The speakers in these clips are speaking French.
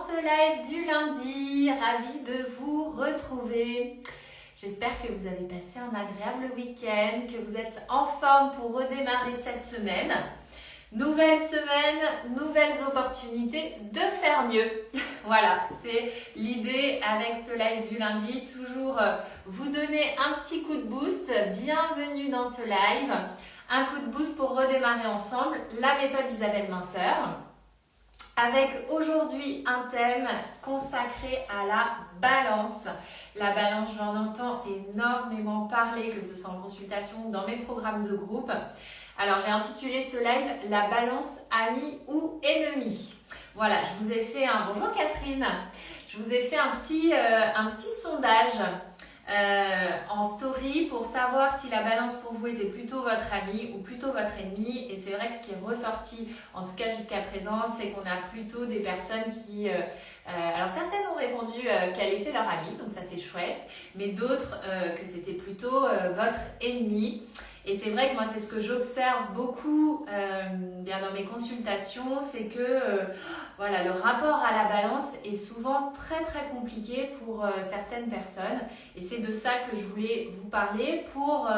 ce live du lundi, ravie de vous retrouver. J'espère que vous avez passé un agréable week-end, que vous êtes en forme pour redémarrer cette semaine. Nouvelle semaine, nouvelles opportunités de faire mieux. Voilà, c'est l'idée avec ce live du lundi, toujours vous donner un petit coup de boost. Bienvenue dans ce live. Un coup de boost pour redémarrer ensemble la méthode Isabelle Minceur. Avec aujourd'hui un thème consacré à la balance. La balance, j'en entends énormément parler, que ce soit en consultation ou dans mes programmes de groupe. Alors j'ai intitulé ce live « La balance amie ou ennemie ». Voilà, je vous ai fait un... Bonjour Catherine. Je vous ai fait un petit sondage en story pour savoir si la balance pour vous était plutôt votre ami ou plutôt votre ennemi. Et c'est vrai que ce qui est ressorti, en tout cas jusqu'à présent, c'est qu'on a plutôt des personnes qui... alors certaines ont répondu qu'elle était leur amie, donc ça c'est chouette, mais d'autres que c'était plutôt votre ennemi. Et c'est vrai que moi c'est ce que j'observe beaucoup bien dans mes consultations, c'est que voilà, le rapport à la balance est souvent très très compliqué pour certaines personnes. Et c'est de ça que je voulais vous parler pour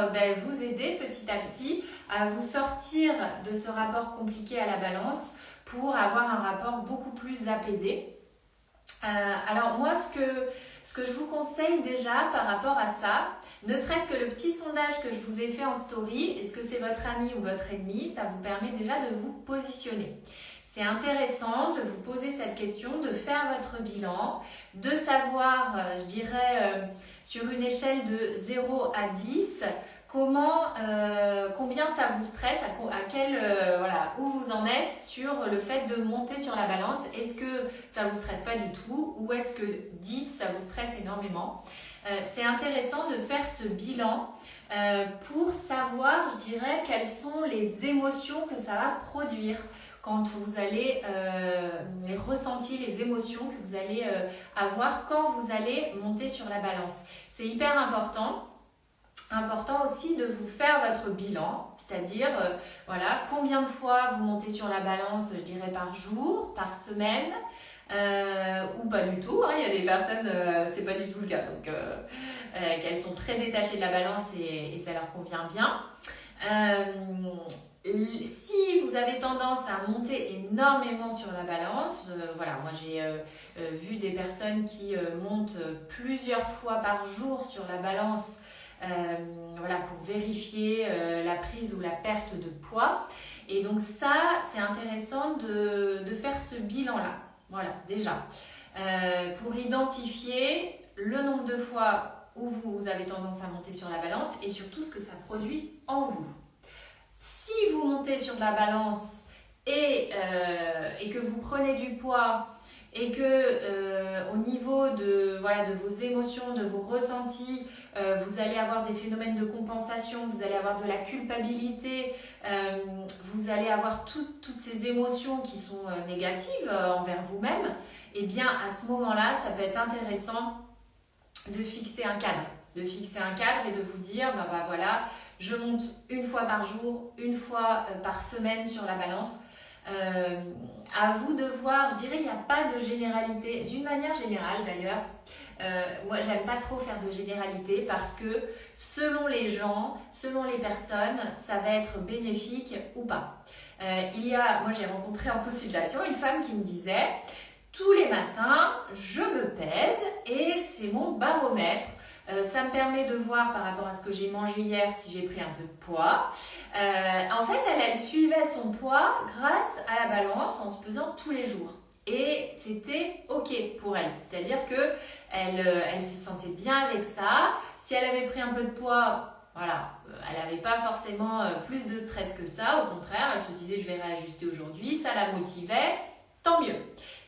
vous aider petit à petit à vous sortir de ce rapport compliqué à la balance pour avoir un rapport beaucoup plus apaisé. Alors moi ce que je vous conseille déjà par rapport à ça, ne serait-ce que le petit sondage que je vous ai fait en story, est-ce que c'est votre ami ou votre ennemi, ça vous permet déjà de vous positionner. C'est intéressant de vous poser cette question, de faire votre bilan, de savoir, je dirais, sur une échelle de 0 à 10, combien ça vous stresse, où vous en êtes sur le fait de monter sur la balance. Est-ce que ça vous stresse pas du tout ou est-ce que 10 ça vous stresse énormément? C'est intéressant de faire ce bilan pour savoir, je dirais, quelles sont les émotions que ça va produire quand vous allez, les ressentis, les émotions que vous allez avoir quand vous allez monter sur la balance. C'est hyper important. Important aussi de vous faire votre bilan, c'est-à-dire combien de fois vous montez sur la balance, je dirais par jour, par semaine, ou pas du tout. Il y a des personnes, c'est pas du tout le cas, donc qu'elles sont très détachées de la balance et ça leur convient bien. Si vous avez tendance à monter énormément sur la balance, moi j'ai vu des personnes qui montent plusieurs fois par jour sur la balance pour vérifier la prise ou la perte de poids. Et donc ça, c'est intéressant de faire ce bilan-là. Voilà, déjà. Pour identifier le nombre de fois où vous avez tendance à monter sur la balance et surtout ce que ça produit en vous. Si vous montez sur la balance et que vous prenez du poids et que au niveau de vos émotions, de vos ressentis, vous allez avoir des phénomènes de compensation, vous allez avoir de la culpabilité, vous allez avoir toutes ces émotions qui sont négatives envers vous-même, et bien à ce moment-là, ça peut être intéressant de fixer un cadre. De fixer un cadre et de vous dire, je monte une fois par jour, une fois par semaine sur la balance. À vous de voir, je dirais il n'y a pas de généralité, d'une manière générale d'ailleurs. Moi j'aime pas trop faire de généralité parce que selon les gens, selon les personnes, ça va être bénéfique ou pas. Moi j'ai rencontré en consultation une femme qui me disait tous les matins je me pèse et c'est mon baromètre. Ça me permet de voir par rapport à ce que j'ai mangé hier si j'ai pris un peu de poids. En fait, elle suivait son poids grâce à la balance en se pesant tous les jours. Et c'était OK pour elle. C'est-à-dire qu'elle se sentait bien avec ça. Si elle avait pris un peu de poids, elle n'avait pas forcément plus de stress que ça. Au contraire, elle se disait je vais réajuster aujourd'hui. Ça la motivait. Tant mieux.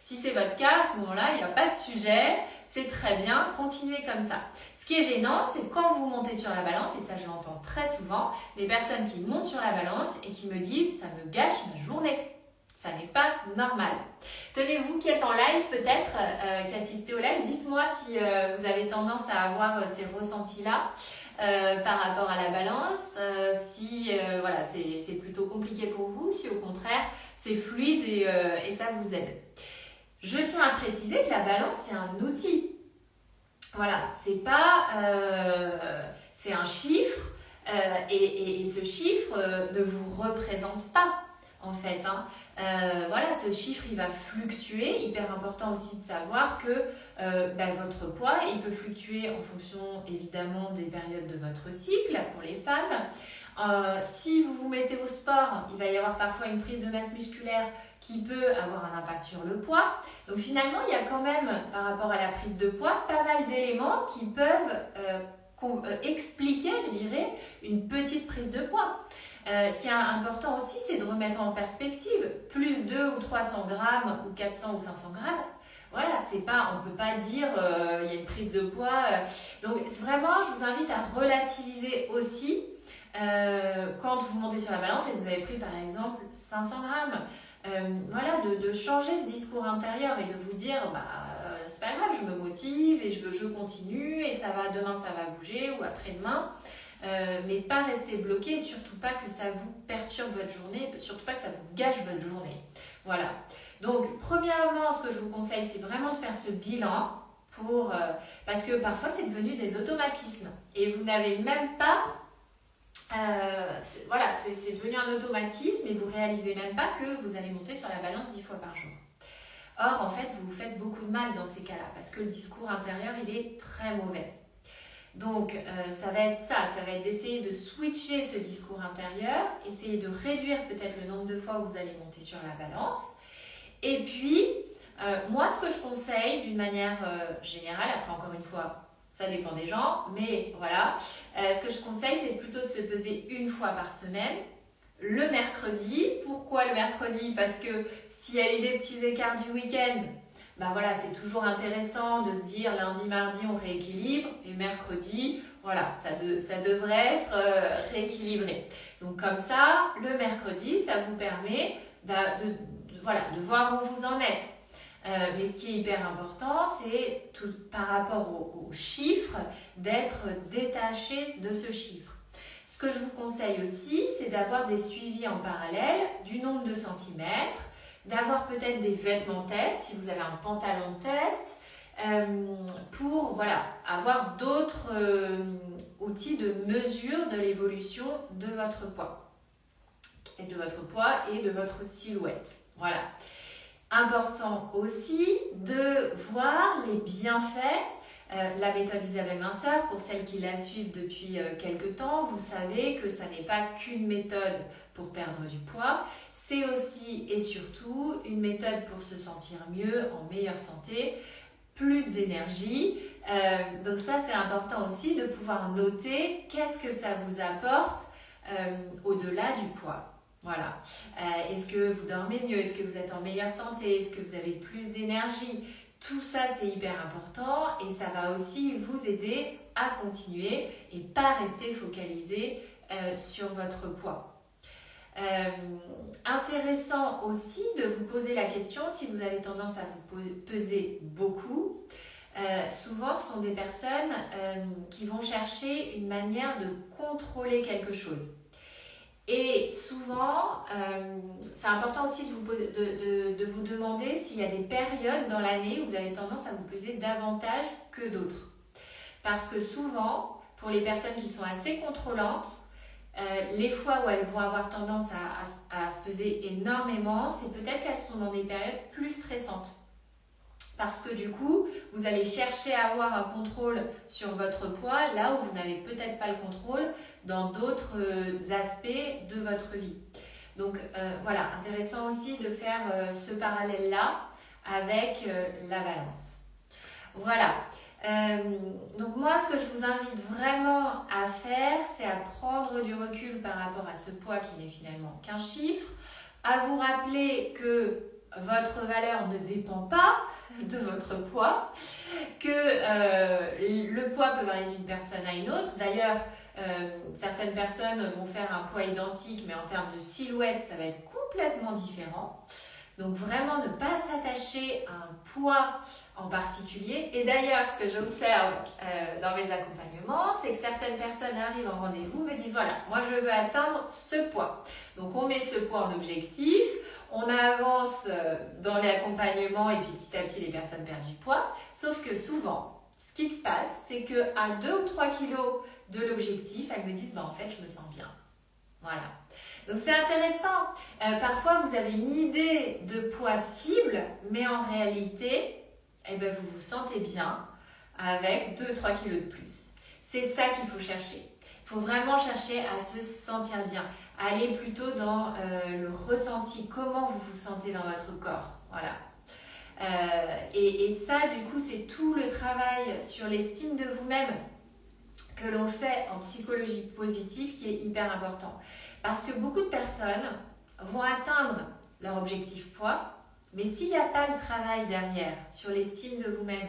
Si c'est votre cas, à ce moment-là, il n'y a pas de sujet. C'est très bien. Continuez comme ça. Ce qui est gênant, c'est quand vous montez sur la balance, et ça je l'entends très souvent, des personnes qui montent sur la balance et qui me disent « ça me gâche ma journée ». Ça n'est pas normal. Tenez, vous qui êtes en live peut-être, qui assistez au live, dites-moi si vous avez tendance à avoir ces ressentis-là par rapport à la balance, si c'est plutôt compliqué pour vous, si au contraire c'est fluide et ça vous aide. Je tiens à préciser que la balance, c'est un outil. Voilà, c'est pas... c'est un chiffre et ce chiffre ne vous représente pas, en fait. Voilà, ce chiffre, il va fluctuer. Hyper important aussi de savoir que votre poids, il peut fluctuer en fonction, évidemment, des périodes de votre cycle pour les femmes. Si vous vous mettez au sport, il va y avoir parfois une prise de masse musculaire qui peut avoir un impact sur le poids. Donc finalement, il y a quand même, par rapport à la prise de poids, pas mal d'éléments qui peuvent expliquer, je dirais, une petite prise de poids. Ce qui est important aussi, c'est de remettre en perspective plus 2 ou 300 grammes ou 400 ou 500 grammes. Voilà, c'est pas, on ne peut pas dire il y a une prise de poids. Donc vraiment, je vous invite à relativiser aussi quand vous montez sur la balance et que vous avez pris par exemple 500 grammes. Voilà, de changer ce discours intérieur et de vous dire c'est pas grave, je me motive et je continue et ça va, demain ça va bouger ou après-demain. Mais pas rester bloqué, surtout pas que ça vous perturbe votre journée, surtout pas que ça vous gâche votre journée. Voilà. Donc, premièrement, ce que je vous conseille, c'est vraiment de faire ce bilan parce que parfois c'est devenu des automatismes et vous n'avez même pas. Voilà, c'est devenu un automatisme et vous réalisez même pas que vous allez monter sur la balance 10 fois par jour. Or, en fait, vous vous faites beaucoup de mal dans ces cas-là parce que le discours intérieur, il est très mauvais. Donc, ça va être d'essayer de switcher ce discours intérieur, essayer de réduire peut-être le nombre de fois où vous allez monter sur la balance. Et puis, moi, ce que je conseille d'une manière générale, après encore une fois, ça dépend des gens, mais voilà, ce que je conseille, c'est plutôt de se peser une fois par semaine, le mercredi. Pourquoi le mercredi? Parce que s'il y a eu des petits écarts du week-end, voilà, c'est toujours intéressant de se dire lundi, mardi, on rééquilibre et mercredi, voilà, ça devrait être rééquilibré. Donc comme ça, le mercredi, ça vous permet de voir où vous en êtes. Mais ce qui est hyper important, c'est par rapport aux chiffres, d'être détaché de ce chiffre. Ce que je vous conseille aussi, c'est d'avoir des suivis en parallèle du nombre de centimètres, d'avoir peut-être des vêtements test, si vous avez un pantalon test, pour avoir d'autres outils de mesure de l'évolution de votre poids. Et de votre silhouette. Voilà. Important aussi de voir les bienfaits. La méthode Isabelle Minceur, pour celles qui la suivent depuis quelques temps, vous savez que ça n'est pas qu'une méthode pour perdre du poids, c'est aussi et surtout une méthode pour se sentir mieux, en meilleure santé, plus d'énergie. Donc ça, c'est important aussi de pouvoir noter qu'est-ce que ça vous apporte au-delà du poids. Voilà. Est-ce que vous dormez mieux? Est-ce que vous êtes en meilleure santé? Est-ce que vous avez plus d'énergie? Tout ça, c'est hyper important et ça va aussi vous aider à continuer et pas rester focalisé sur votre poids. Intéressant aussi de vous poser la question si vous avez tendance à vous peser beaucoup. Souvent, ce sont des personnes qui vont chercher une manière de contrôler quelque chose. Et souvent, c'est important aussi de vous demander s'il y a des périodes dans l'année où vous avez tendance à vous peser davantage que d'autres. Parce que souvent, pour les personnes qui sont assez contrôlantes, les fois où elles vont avoir tendance à se peser énormément, c'est peut-être qu'elles sont dans des périodes plus stressantes. Parce que du coup, vous allez chercher à avoir un contrôle sur votre poids là où vous n'avez peut-être pas le contrôle dans d'autres aspects de votre vie. Donc voilà, intéressant aussi de faire ce parallèle-là avec la balance. Voilà. Donc moi, ce que je vous invite vraiment à faire, c'est à prendre du recul par rapport à ce poids qui n'est finalement qu'un chiffre, à vous rappeler que votre valeur ne dépend pas de votre poids, que le poids peut varier d'une personne à une autre. D'ailleurs, certaines personnes vont faire un poids identique, mais en termes de silhouette, ça va être complètement différent. Donc vraiment ne pas s'attacher à un poids en particulier. Et d'ailleurs, ce que j'observe dans mes accompagnements, c'est que certaines personnes arrivent en rendez-vous et me disent voilà, moi je veux atteindre ce poids. Donc on met ce poids en objectif, on avance dans l'accompagnement et puis petit à petit les personnes perdent du poids. Sauf que souvent, ce qui se passe, c'est qu'à 2 ou 3 kilos de l'objectif, elles me disent en fait, je me sens bien. Voilà. Donc c'est intéressant. Parfois, vous avez une idée de poids cible, mais en réalité, vous vous sentez bien avec 2-3 kilos de plus. C'est ça qu'il faut chercher. Il faut vraiment chercher à se sentir bien. Aller plutôt dans le ressenti, comment vous vous sentez dans votre corps. Voilà. Et ça, du coup, c'est tout le travail sur l'estime de vous-même que l'on fait en psychologie positive qui est hyper important. Parce que beaucoup de personnes vont atteindre leur objectif poids, mais s'il n'y a pas le travail derrière sur l'estime de vous-même,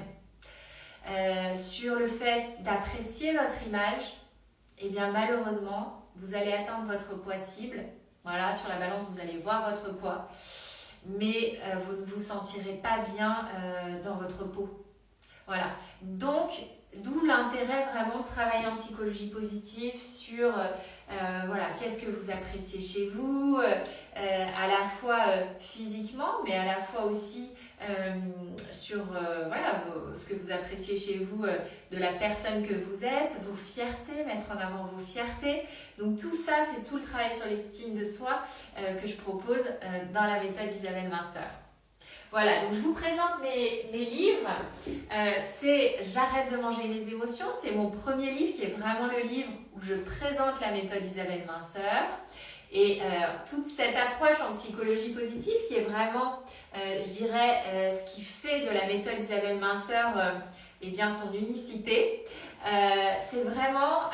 sur le fait d'apprécier votre image, eh bien malheureusement, vous allez atteindre votre poids cible. Voilà, sur la balance, vous allez voir votre poids, mais vous ne vous sentirez pas bien dans votre peau. Voilà, donc d'où l'intérêt vraiment de travailler en psychologie positive sur qu'est-ce que vous appréciez chez vous, à la fois physiquement, mais à la fois aussi sur ce que vous appréciez chez vous, de la personne que vous êtes, vos fiertés, mettre en avant vos fiertés. Donc tout ça, c'est tout le travail sur l'estime de soi que je propose dans la méthode Isabelle Minceur. Voilà, donc je vous présente mes livres. C'est J'arrête de manger les émotions. C'est mon premier livre qui est vraiment le livre où je présente la méthode Isabelle Minceur. Et toute cette approche en psychologie positive qui est vraiment, ce qui fait de la méthode Isabelle Minceur son unicité. C'est vraiment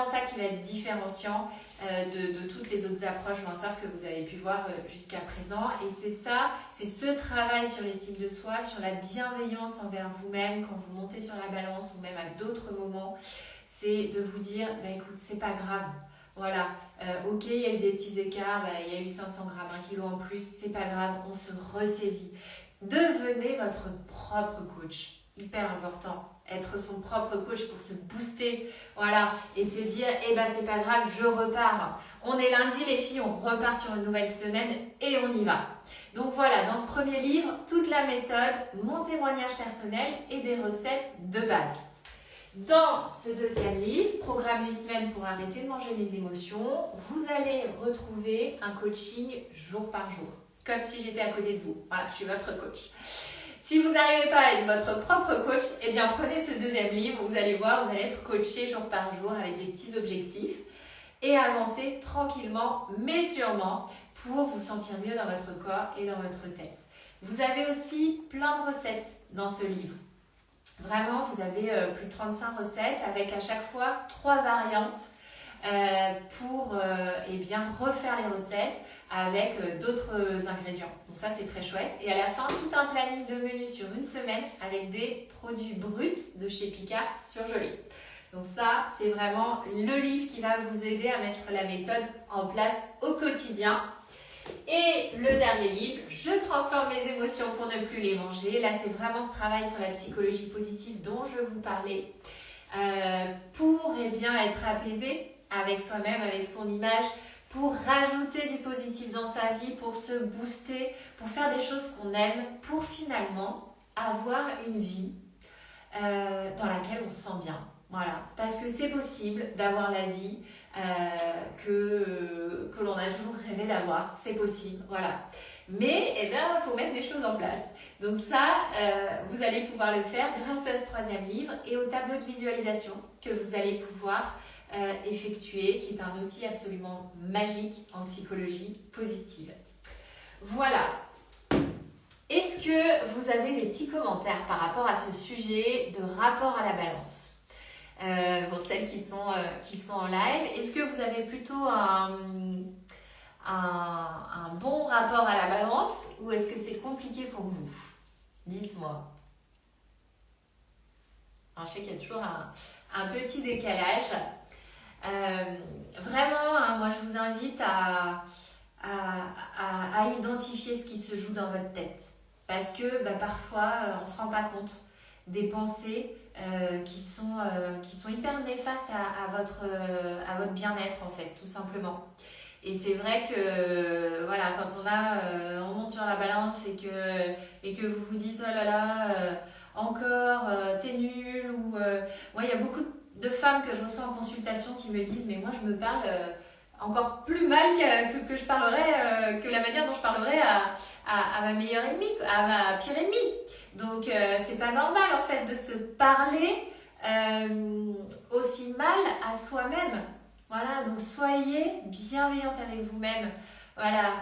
ça qui va être différenciant de toutes les autres approches minceurs que vous avez pu voir jusqu'à présent. Et c'est ce travail sur l'estime de soi, sur la bienveillance envers vous-même quand vous montez sur la balance ou même à d'autres moments. C'est de vous dire, écoute, c'est pas grave. Voilà, ok, il y a eu des petits écarts, il y a eu 500 grammes, 1 kilo en plus, c'est pas grave, on se ressaisit. Devenez votre propre coach. Hyper important, être son propre coach pour se booster, voilà, et se dire, c'est pas grave, je repars. On est lundi les filles, on repart sur une nouvelle semaine et on y va. Donc voilà, dans ce premier livre, toute la méthode, mon témoignage personnel et des recettes de base. Dans ce deuxième livre, Programme 8 semaines pour arrêter de manger les émotions, vous allez retrouver un coaching jour par jour, comme si j'étais à côté de vous. Voilà, je suis votre coach. Si vous n'arrivez pas à être votre propre coach, prenez ce deuxième livre, vous allez voir, vous allez être coaché jour par jour avec des petits objectifs et avancer tranquillement mais sûrement pour vous sentir mieux dans votre corps et dans votre tête. Vous avez aussi plein de recettes dans ce livre. Vraiment, vous avez plus de 35 recettes avec à chaque fois 3 variantes pour refaire les recettes avec d'autres ingrédients. Donc ça, c'est très chouette. Et à la fin, tout un planning de menus sur une semaine avec des produits bruts de chez Picard surgelés. Donc ça, c'est vraiment le livre qui va vous aider à mettre la méthode en place au quotidien. Et le dernier livre, Je transforme mes émotions pour ne plus les manger. Là, c'est vraiment ce travail sur la psychologie positive dont je vous parlais pour être apaisé avec soi-même, avec son image, pour rajouter du positif dans sa vie, pour se booster, pour faire des choses qu'on aime, pour finalement avoir une vie dans laquelle on se sent bien. Voilà, parce que c'est possible d'avoir la vie que l'on a toujours rêvé d'avoir, c'est possible, voilà. Mais il faut mettre des choses en place. Donc ça, vous allez pouvoir le faire grâce à ce troisième livre et au tableau de visualisation que vous allez pouvoir effectuer, qui est un outil absolument magique en psychologie positive. Voilà. Est-ce que vous avez des petits commentaires par rapport à ce sujet de rapport à la balance ? Pour celles qui sont en live, est-ce que vous avez plutôt un bon rapport à la balance ou est-ce que c'est compliqué pour vous ? Dites-moi. Alors, je sais qu'il y a toujours un petit décalage. Vraiment, moi je vous invite à identifier ce qui se joue dans votre tête. Parce que parfois, on ne se rend pas compte des pensées qui sont hyper néfastes à votre bien-être, en fait, tout simplement. Et c'est vrai que voilà, quand on monte sur la balance et que vous vous dites oh là là, encore t'es nul ou moi il y a beaucoup de femmes que je reçois en consultation qui me disent mais moi je me parle encore plus mal que je parlerais que la manière dont je parlerais à ma meilleure ennemie, à ma pire ennemie. Donc c'est pas normal en fait de se parler aussi mal à soi-même. Voilà, donc soyez bienveillante avec vous-même. Voilà,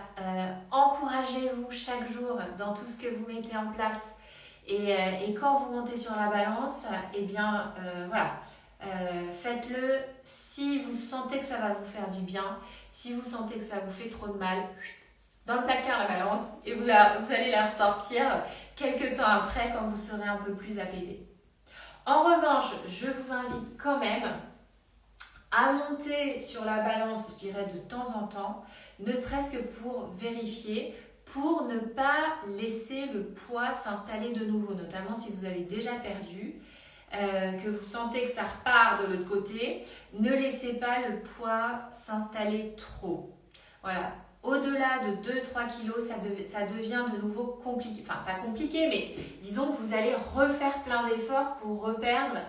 encouragez-vous chaque jour dans tout ce que vous mettez en place. Et quand vous montez sur la balance, eh bien, voilà, faites-le si vous sentez que ça va vous faire du bien, si vous sentez que ça vous fait trop de mal, dans le placard la balance, et vous allez la ressortir quelques temps après quand vous serez un peu plus apaisé. En revanche, je vous invite quand même à monter sur la balance, je dirais de temps en temps, ne serait-ce que pour vérifier, pour ne pas laisser le poids s'installer de nouveau, notamment si vous avez déjà perdu, que vous sentez que ça repart de l'autre côté, ne laissez pas le poids s'installer trop. Voilà. Au-delà de 2-3 kilos, ça devient de nouveau compliqué. Enfin, pas compliqué, mais disons que vous allez refaire plein d'efforts pour reperdre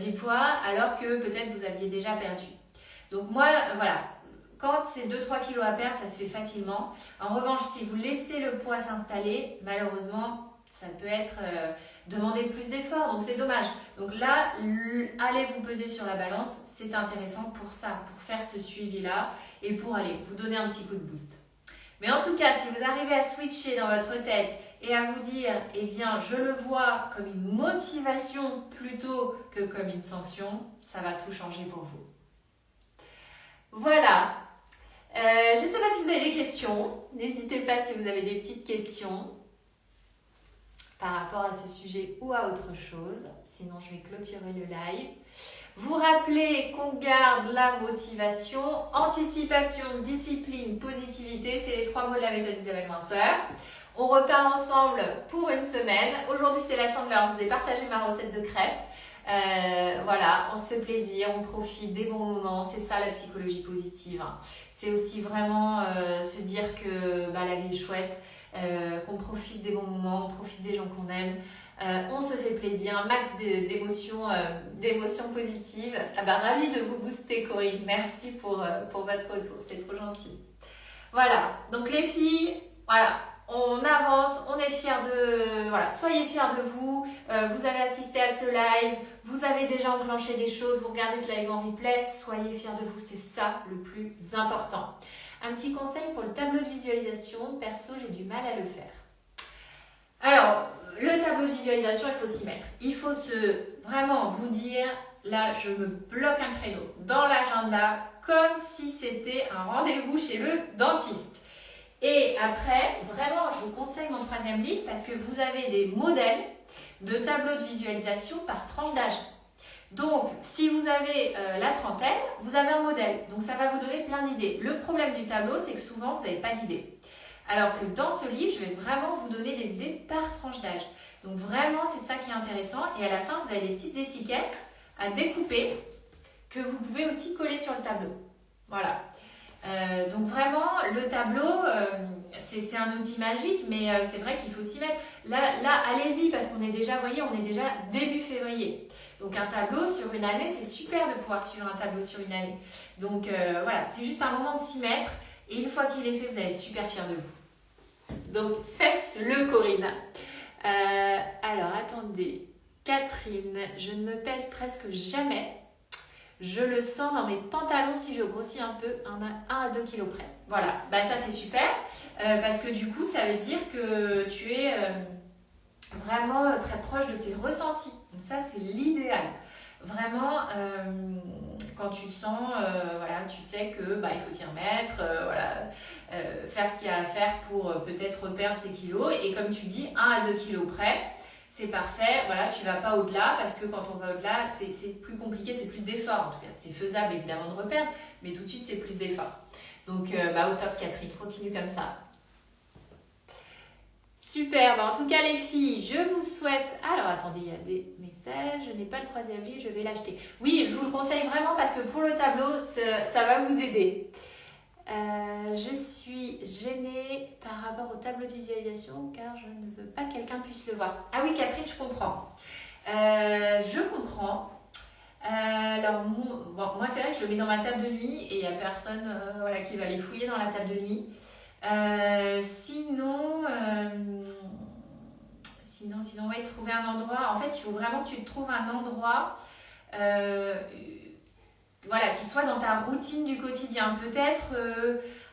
du poids alors que peut-être vous aviez déjà perdu. Donc moi, voilà, quand c'est 2-3 kilos à perdre, ça se fait facilement. En revanche, si vous laissez le poids s'installer, malheureusement, ça peut être demander plus d'efforts, donc c'est dommage. Donc là, allez vous peser sur la balance, c'est intéressant pour ça, pour faire ce suivi-là et pour aller vous donner un petit coup de boost. Mais en tout cas, si vous arrivez à switcher dans votre tête et à vous dire, eh bien, je le vois comme une motivation plutôt que comme une sanction, ça va tout changer pour vous. Voilà. Je ne sais pas si vous avez des questions. N'hésitez pas si vous avez des petites questions par rapport à ce sujet ou à autre chose. Sinon, je vais clôturer le live. Vous rappelez qu'on garde la motivation, anticipation, discipline, positivité. C'est les 3 mots de la méthode Isabelle Minceur. On repart ensemble pour une semaine. Aujourd'hui, c'est la chandeleur. Je vous ai partagé ma recette de crêpes. Voilà, on se fait plaisir, on profite des bons moments. C'est ça la psychologie positive. C'est aussi vraiment se dire que la vie est chouette, qu'on profite des bons moments, on profite des gens qu'on aime. On se fait plaisir, un max d'émotions positives. Ravie de vous booster, Corinne. Merci pour votre retour, c'est trop gentil. Voilà, donc les filles, voilà, on avance, on est fiers de... Voilà, soyez fiers de vous. Vous avez assisté à ce live, vous avez déjà enclenché des choses, vous regardez ce live en replay, soyez fiers de vous, c'est ça le plus important. Un petit conseil pour le tableau de visualisation, perso, j'ai du mal à le faire. Alors, le tableau de visualisation, il faut s'y mettre. Il faut vraiment vous dire, là, je me bloque un créneau dans l'agenda, comme si c'était un rendez-vous chez le dentiste. Et après, vraiment, je vous conseille mon 3e livre parce que vous avez des modèles de tableaux de visualisation par tranche d'âge. Donc, si vous avez la trentaine, vous avez un modèle. Donc, ça va vous donner plein d'idées. Le problème du tableau, c'est que souvent, vous n'avez pas d'idées. Alors que dans ce livre, je vais vraiment vous donner des idées par tranche d'âge. Donc, vraiment, c'est ça qui est intéressant. Et à la fin, vous avez des petites étiquettes à découper que vous pouvez aussi coller sur le tableau. Voilà. Donc vraiment, le tableau, c'est un outil magique, mais c'est vrai qu'il faut s'y mettre. Là allez-y, parce qu'on est déjà, vous voyez, on est déjà début février. Donc un tableau sur une année, c'est super de pouvoir suivre un tableau sur une année. Donc voilà, c'est juste un moment de s'y mettre. Et une fois qu'il est fait, vous allez être super fiers de vous. Donc faites-le, Corinne. Alors attendez, Catherine, je ne me pèse presque jamais. Je le sens dans mes pantalons si je grossis un peu, 1 à 2 kilos près. Voilà, ça c'est super parce que du coup ça veut dire que tu es vraiment très proche de tes ressentis. Donc ça c'est l'idéal. Vraiment, quand tu sens, voilà, tu sais que il faut t'y remettre, faire ce qu'il y a à faire pour peut-être perdre ces kilos. Et comme tu dis, 1 à 2 kilos près. C'est parfait, voilà, tu vas pas au-delà parce que quand on va au-delà, c'est plus compliqué, c'est plus d'efforts en tout cas. C'est faisable évidemment de reperdre, mais tout de suite c'est plus d'efforts. Donc au top Catherine, continue comme ça. Super, en tout cas les filles, je vous souhaite... Alors attendez, il y a des messages, je n'ai pas le 3e livre, je vais l'acheter. Oui, je vous le conseille vraiment parce que pour le tableau, ça va vous aider. Je suis gênée par rapport au tableau de visualisation car je ne veux pas que quelqu'un puisse le voir. Ah oui, Catherine, je comprends. Je comprends. Alors, moi, c'est vrai que je le mets dans ma table de nuit et il n'y a personne voilà, qui va les fouiller dans la table de nuit. Sinon, ouais, trouver un endroit. En fait, il faut vraiment que tu te trouves un endroit voilà, qui soit dans ta routine du quotidien. Peut-être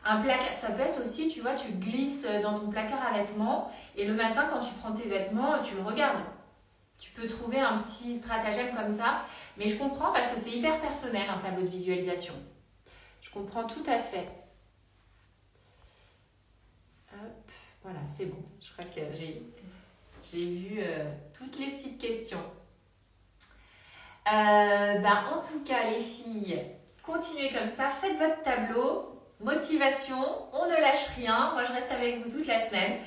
un placard. Ça peut être aussi, tu vois, tu glisses dans ton placard à vêtements et le matin, quand tu prends tes vêtements, tu le regardes. Tu peux trouver un petit stratagème comme ça. Mais je comprends parce que c'est hyper personnel, un tableau de visualisation. Je comprends tout à fait. Hop, voilà, c'est bon. Je crois que j'ai vu toutes les petites questions. En tout cas, les filles, continuez comme ça. Faites votre tableau. Motivation, on ne lâche rien. Moi, je reste avec vous toute la semaine.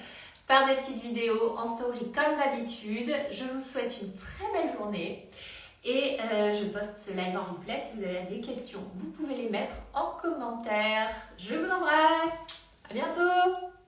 Par des petites vidéos en story comme d'habitude. Je vous souhaite une très belle journée. Et je poste ce live en replay. Si vous avez des questions, vous pouvez les mettre en commentaire. Je vous embrasse. À bientôt.